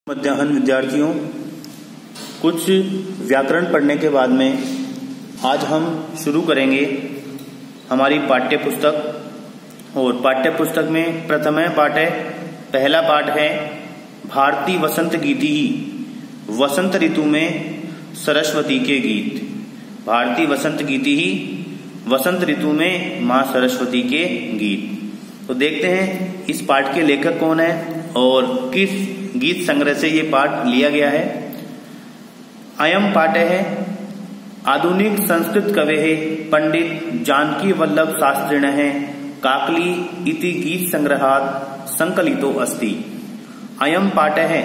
मध्याह्न विद्यार्थियों, कुछ व्याकरण पढ़ने के बाद में आज हम शुरू करेंगे हमारी पाठ्य पुस्तक। और पाठ्य पुस्तक में प्रथम पाठ है, पहला पाठ है भारती वसंत गीति ही, वसंत ऋतु में सरस्वती के गीत। भारती वसंत गीति ही, वसंत ऋतु में माँ सरस्वती के गीत। तो देखते हैं इस पाठ के लेखक कौन है और किस गीत संग्रह से ये पाठ लिया गया है। अयम पाठ है आधुनिक संस्कृत कवे पंडित जानकी वल्लभ शास्त्रिण है काकली इति गीत संग्रहात संकलितो अस्ति। अयम पाठ है,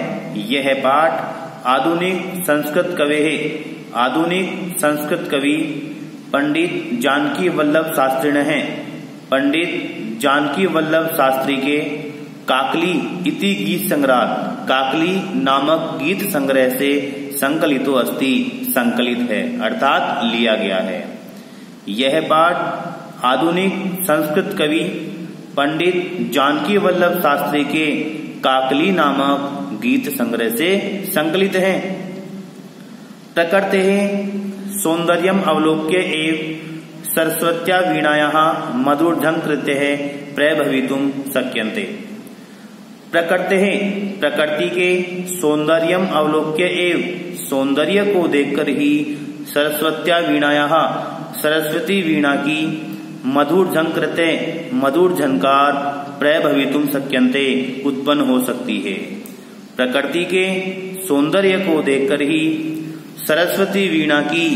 यह पाठ आधुनिक संस्कृत कवे है, आधुनिक संस्कृत कवि पंडित जानकी वल्लभ शास्त्रिण है, पंडित जानकी वल्लभ शास्त्री के काकली इति गीत संग्रह, काकली नामक गीत संग्रह से संकलितो अस्ति, संकलित है अर्थात लिया गया है। यह पाठ आधुनिक संस्कृत कवि पंडित जानकी वल्लभ शास्त्री के काकली नामक गीत संग्रह से संकलित है। प्रकृते सौंदर्यम अवलोक्य एव सरस्वत्या वीणायाः मधुर्धं कृत्य है प्रभवितुम शक्यन्ते। प्रकृति है, प्रकृति के सौंदर्यम अवलोक्य एव, सौंदर्य को देखकर ही सरस्वत्या वीणायाः, सरस्वती वीणा की मधुर झंकृत्य, मधुर झंकार प्रभवितुम शक्यन्ते, उत्पन्न हो सकती है। प्रकृति के सौंदर्य को देखकर ही सरस्वती वीणा की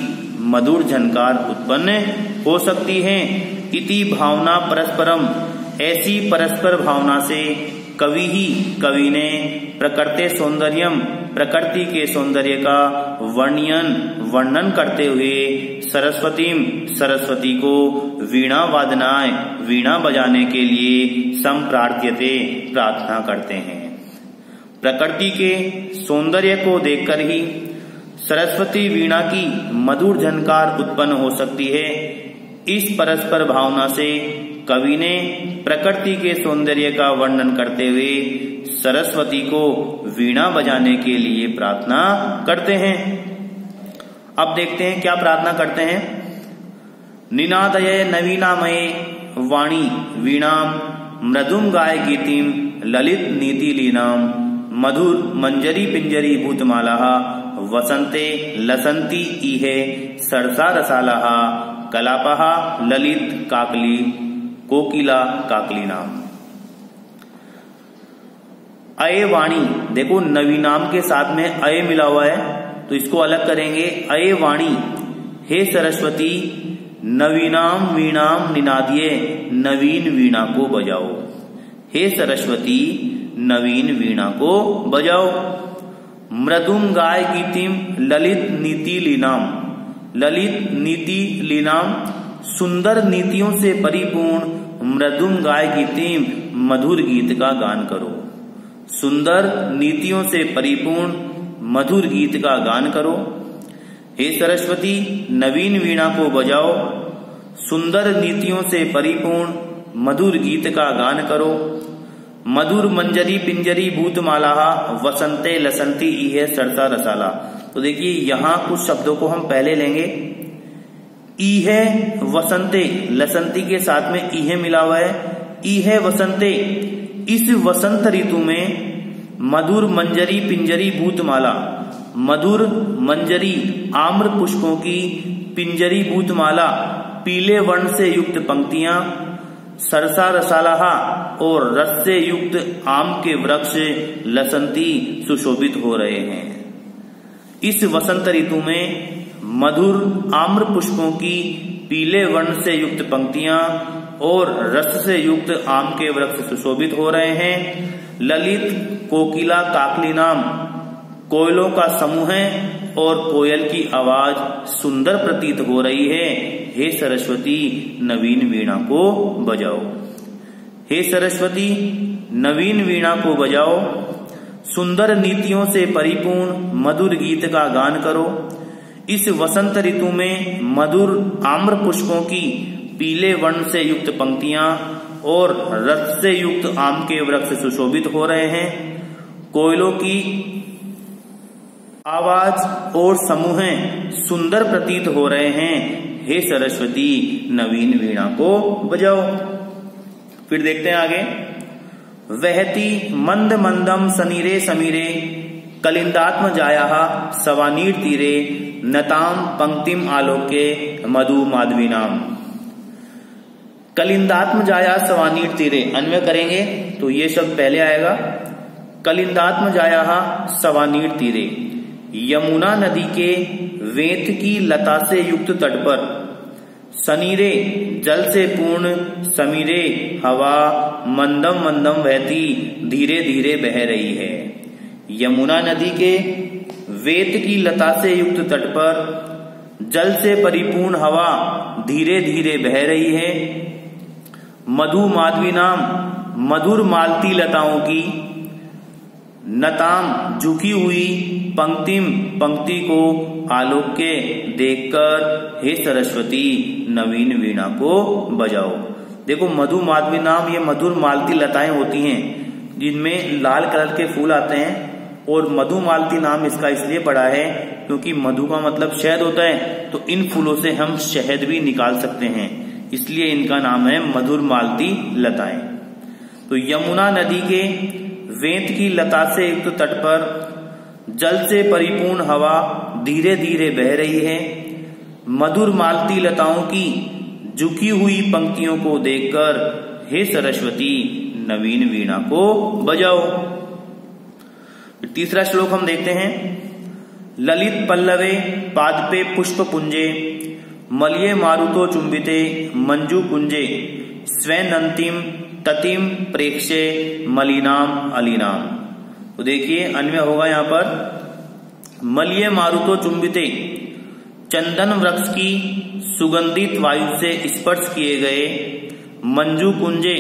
मधुर झंकार उत्पन्न हो सकती है। इति भावना परस्परम, ऐसी परस्पर भावना से कवि ही, कवि ने प्रकृति सौंदर्यम, प्रकृति के सौंदर्य का वर्णन करते हुए सरस्वतीम, सरस्वती को वीणा वादनाय, वीणा बजाने के लिए संप्रार्थ्यते, प्रार्थना करते हैं। प्रकृति के सौंदर्य को देखकर ही सरस्वती वीणा की मधुर झनकार उत्पन्न हो सकती है। इस परस्पर भावना से कवि ने प्रकृति के सौंदर्य का वर्णन करते हुए सरस्वती को वीणा बजाने के लिए प्रार्थना करते हैं। अब देखते हैं क्या प्रार्थना करते हैं। निनादये नवीनामये वाणी वीणाम मृदुम गाय गीतिम ललित नीति लीनाम मधुर मंजरी पिंजरी भूतमाला वसंते लसंती इहे सरसा रसालाः कलापः ललित काकली कोकिला काकली नाम। अय वाणी, देखो नवीनाम के साथ में अय मिला हुआ है तो इसको अलग करेंगे। अय वाणी, हे सरस्वती नवीनाम वीणाम निनादिये, नवीन वीणा को बजाओ। हे सरस्वती नवीन वीणा को बजाओ। मृदुम गाय गीतिम ललित नीति लीनाम, ललित नीति लीनाम, सुंदर नीतियों से परिपूर्ण मृदुम गाय गीतिम, मधुर गीत का गान करो। सुंदर नीतियों से परिपूर्ण मधुर गीत का गान करो। हे सरस्वती नवीन वीणा को बजाओ, सुंदर नीतियों से परिपूर्ण मधुर गीत का गान करो। मधुर मंजरी पिंजरी भूतमाला वसंते लसंती इहे सरसा रसाला। तो देखिए यहां कुछ शब्दों को हम पहले लेंगे। इहे वसंते, लसंती के साथ में इहे मिला हुआ है। इहे वसंते, इस वसंत ऋतु में मधुर मंजरी पिंजरी भूतमाला, मधुर मंजरी आम्र पुष्पों की पिंजरी भूतमाला, पीले वर्ण से युक्त पंक्तियां, सरसा रसालाहा और रस से युक्त आम के वृक्ष लसंती सुशोभित हो रहे हैं। इस वसंत ऋतु में मधुर आम्र पुष्पों की पीले वर्ण से युक्त पंक्तियां और रस से युक्त आम के वृक्ष सुशोभित हो रहे हैं। ललित कोकिला काकली नाम, कोयलों का समूह है और कोयल की आवाज सुंदर प्रतीत हो रही है। हे सरस्वती नवीन वीणा को बजाओ। हे सरस्वती नवीन वीणा को बजाओ, सुंदर नीतियों से परिपूर्ण मधुर गीत का गान करो। इस वसंत ऋतु में मधुर आम्र पुष्पों की पीले वर्ण से युक्त पंक्तियां और रस से युक्त आम के वृक्ष सुशोभित हो रहे हैं। कोयलों की आवाज और समूह सुंदर प्रतीत हो रहे हैं, हे सरस्वती नवीन वीणा को बजाओ। फिर देखते हैं आगे। वहती मंद मंदम सनीरे समीरे कलिंदात्म जायाः सवानीर तीरे नताम पंक्तिम आलोके मधु माधवीनाम। कलिंदात्म जाया सवानीर तीरे अन्वय करेंगे तो ये शब्द पहले आएगा। कलिंदात्म जायाः सवानीर तीरे, यमुना नदी के वेत की लता से युक्त तट पर, सनीरे जल से पूर्ण, समीरे हवा मंदम मंदम बहती धीरे धीरे बह रही है। यमुना नदी के वेत की लता से युक्त तट पर जल से परिपूर्ण हवा धीरे धीरे बह रही है। मधु माधवी नाम मधुर मालती लताओं की, नताम झुकी हुई, पंक्तिम पंक्ति को, आलोक के देखकर, हे सरस्वती नवीन वीणा को बजाओ। देखो मधु माधवी नाम ये मधुर मालती लताएं होती हैं जिनमें लाल कलर के फूल आते हैं, और मधु मालती नाम इसका इसलिए पड़ा है क्योंकि मधु का मतलब शहद होता है, तो इन फूलों से हम शहद भी निकाल सकते हैं, इसलिए इनका नाम है मधुर मालती लताएं। तो यमुना नदी के वेत की लता से युक्त तट पर जल से परिपूर्ण हवा धीरे धीरे बह रही है। मधुर मालती लताओं की झुकी हुई पंक्तियों को देखकर, हे सरस्वती नवीन वीणा को बजाओ। तीसरा श्लोक हम देखते हैं। ललित पल्लवे पादपे पुष्प पुंजे मलये मारुतो चुंबिते मंजू कुंजे स्वैनंतिम ततिम प्रेक्षे मलिनाम अलीनाम। तो देखिए अन्वय होगा यहाँ पर। मलये मारुतो चुंबिते, चंदन वृक्ष की सुगंधित वायु से स्पर्श किए गए, मंजू कुंजे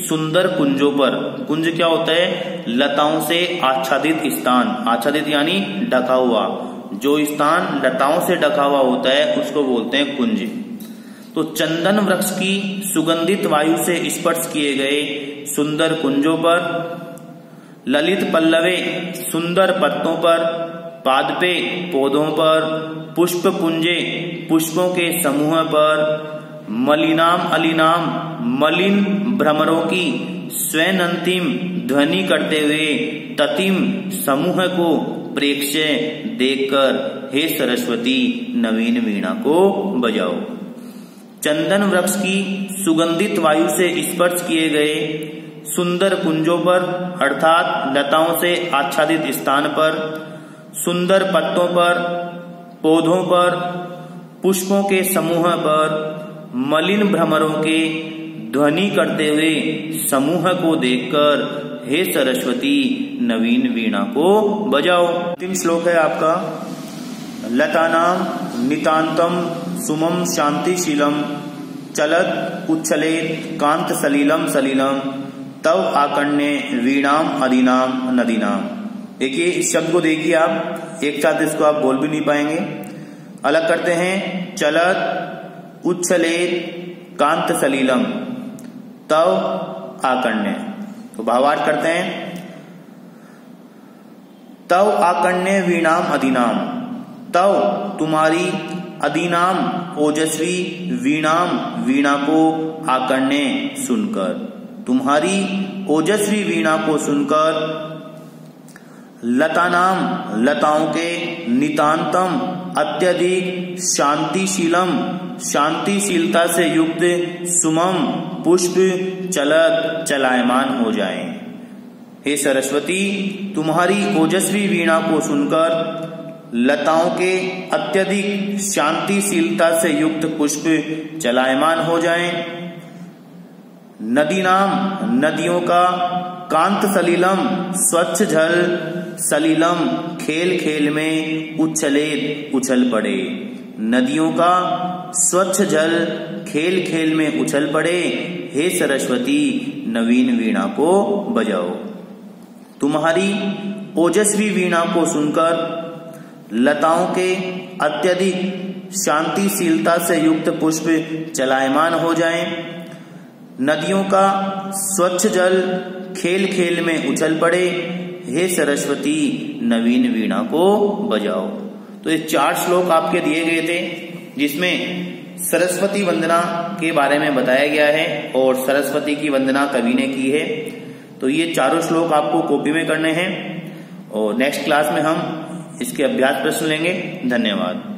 सुंदर कुंजों पर, कुंज क्या होता है? लताओं से आच्छादित स्थान, आच्छादित यानी ढका हुआ, जो स्थान लताओं से ढका हुआ होता है उसको बोलते हैं कुंज। तो चंदन वृक्ष की सुगंधित वायु से स्पर्श किए गए सुंदर कुंजों पर, ललित पल्लवे सुंदर पत्तों पर, पादपे पौधों पर, पुष्प पुंजे पुष्पों के समूह पर, मलिनाम अलीनाम मलिन भ्रमरों की स्वैनंतिम ध्वनि करते हुए ततिम समूह को प्रेक्षे देखकर, हे सरस्वती नवीन वीणा को बजाओ। चंदन वृक्ष की सुगंधित वायु से स्पर्श किए गए सुंदर कुंजों पर अर्थात लताओं से आच्छादित स्थान पर, सुंदर पत्तों पर, पौधों पर, पुष्पों के समूह पर, मलिन भ्रमरों के ध्वनि करते हुए समूह को देखकर, हे सरस्वती नवीन वीणा को बजाओ। अंतिम श्लोक है आपका। लतानाम नितांतम सुमम शांतिशीलम चलत उच्छलेत कांत सलीलम सलीलम तव आकर्ण्य वीणाम अदीनाम नदीनाम। देखिए इस शब्द को देखिए आप, एक साथ इसको आप बोल भी नहीं पाएंगे। अलग करते हैं। चलत उच्छलेत कांत सलीलम तव आकर्ण्य। तो भावार्थ करते हैं। तव आकर्ण्य वीणाम अदीनाम, तव तुम्हारी, अदीनाम ओजस्वी, वीणाम वीणा को, आकर्ण्य सुनकर, तुम्हारी ओजस्वी वीणा को सुनकर, लतानाम लताओं के, नितांतम अत्यधिक, शांतिशीलम शांतिशीलता से युक्त, सुमम पुष्प चलत चलायमान हो जाएं। हे सरस्वती तुम्हारी ओजस्वी वीणा को सुनकर लताओं के अत्यधिक शांतिशीलता से युक्त पुष्प चलायमान हो जाएं। नदीनाम नदियों का, कांत सलीलम स्वच्छ जल, सलीलम खेल खेल में, उच्छलेत उछल पड़े। नदियों का स्वच्छ जल खेल खेल में उछल पड़े, हे सरस्वती नवीन वीणा को बजाओ। तुम्हारी ओजस्वी वीणा को सुनकर लताओं के अत्यधिक शांतिशीलता से युक्त पुष्प चलायमान हो जाएं। नदियों का स्वच्छ जल खेल खेल में उछल पड़े, हे सरस्वती नवीन वीणा को बजाओ। तो ये 4 श्लोक आपके दिए गए थे जिसमें सरस्वती वंदना के बारे में बताया गया है और सरस्वती की वंदना कवि ने की है। तो ये चारों श्लोक आपको कॉपी में करने हैं और नेक्स्ट क्लास में हम इसके अभ्यास प्रश्न लेंगे। धन्यवाद।